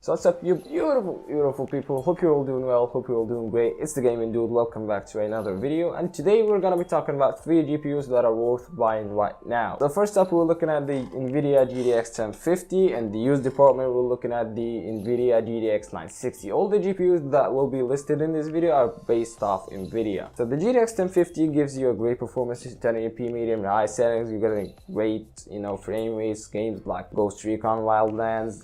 So what's up, you beautiful people? Hope you're all doing well, hope you're all doing great. It's the Gaming Dude. Welcome back to another video, and today we're gonna be talking about 3 GPUs that are worth buying right now. So first up, we're looking at the Nvidia GTX 1050, and the used department we're looking at the Nvidia GTX 960. All the GPUs that will be listed in this video are based off Nvidia. So the GTX 1050 gives you a great performance, 1080p medium to high settings. You're getting great, frame rates. Games like Ghost Recon Wildlands,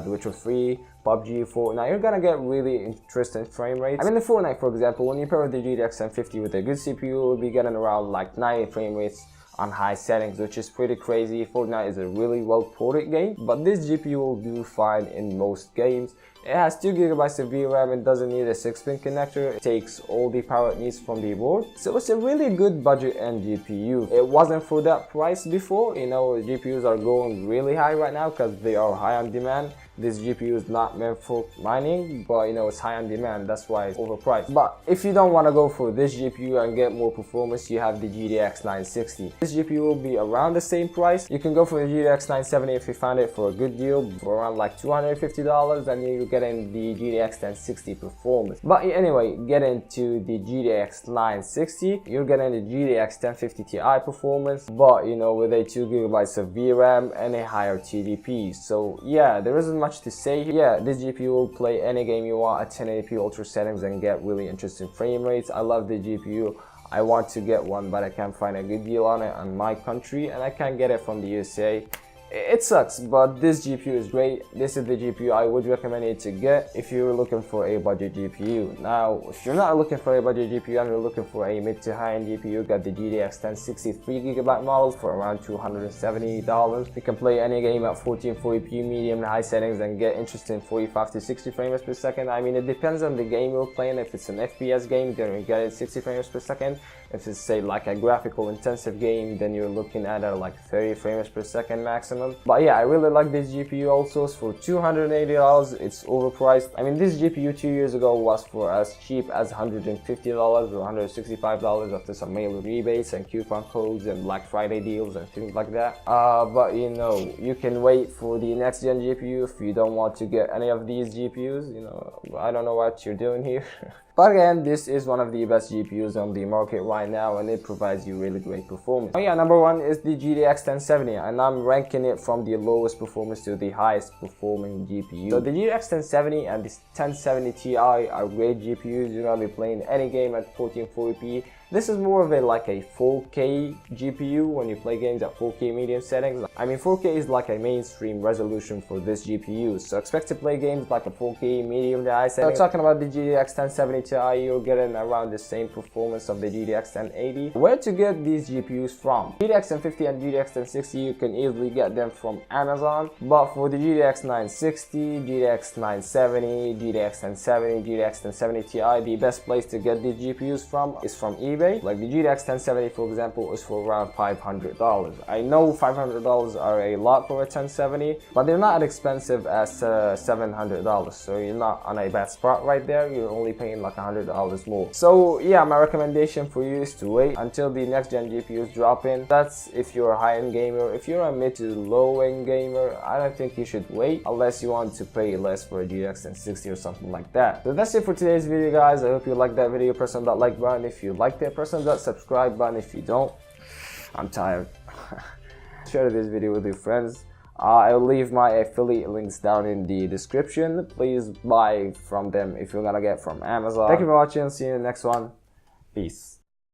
The Witcher 3, PUBG, Fortnite, you're gonna get really interesting frame rates. In the Fortnite, for example, when you pair the GTX 1050 with a good CPU, you'll be getting around like 90 frame rates on high settings, which is pretty crazy. Fortnite is a really well ported game, but this GPU will do fine in most games. It has 2GB of VRAM and doesn't need a 6-pin connector. It takes all the power it needs from the board. So it's a really good budget end GPU. It wasn't for that price before. GPUs are going really high right now because they are high on demand. This GPU is not meant for mining, but it's high on demand, that's why it's overpriced. But if you don't want to go for this GPU and get more performance, you have the GTX 960. This GPU will be around the same price. You can go for the GTX 970 if you find it for a good deal, for around like $250, and you're getting the GTX 1060 performance. But anyway, get into the GTX 960, you're getting the GTX 1050 Ti performance, but with a 2GB of VRAM and a higher TDP. So yeah, there isn't much to say here. Yeah, this GPU will play any game you want at 1080p ultra settings and get really interesting frame rates. I love the GPU. I want to get one, but I can't find a good deal on it in my country, and I can't get it from the USA. It sucks, but this GPU is great. This is the GPU I would recommend you to get if you're looking for a budget GPU. Now, if you're not looking for a budget GPU and you're looking for a mid to high end GPU, you got the GTX 1060 3GB model for around $270. You can play any game at 1440p medium to high settings and get interesting 45 to 60 frames per second. It depends on the game you're playing. If it's an FPS game, then you get it 60 frames per second. If it's say like a graphical intensive game, then you're looking at like 30 frames per second maximum. But yeah, I really like this GPU also. It's for $280. It's overpriced. This GPU 2 years ago was for as cheap as $150 or $165 after some mail rebates and coupon codes and Black Friday deals and things like that. But you can wait for the next gen GPU if you don't want to get any of these GPUs. I don't know what you're doing here. But again, this is one of the best GPUs on the market right now, and it provides you really great performance. Oh yeah, number one is the GTX 1070, and I'm ranking it from the lowest performance to the highest performing GPU. So the GTX 1070 and the 1070 Ti are great GPUs. You're gonna be playing any game at 1440p. This is more of a 4K GPU when you play games at 4K medium settings. 4K is like a mainstream resolution for this GPU, so expect to play games like a 4K medium to high settings. So talking about the GTX 1070 Ti, you're getting around the same performance of the GTX 1080. Where to get these GPUs from? GTX 1050 and GTX 1060, you can easily get them from Amazon, but for the GTX 960, GTX 970, GTX 1070, GTX 1070 Ti, the best place to get these GPUs from is from eBay. Like the GTX 1070, for example, is for around $500. I know $500 are a lot for a 1070, but they're not as expensive as $700. So you're not on a bad spot right there. You're only paying like $100 more. So yeah, my recommendation for you is to wait until the next gen GPUs drop in. That's if you're a high-end gamer. If you're a mid to low-end gamer, I don't think you should wait unless you want to pay less for a GTX 1060 or something like that. So that's it for today's video, guys. I hope you liked that video. Press on that like button if you liked it. Press on that subscribe button if you don't. I'm tired. Share this video with your friends. I'll leave my affiliate links down in the description. Please buy from them if you're gonna get from Amazon. Thank you for watching. See you in the next one. Peace.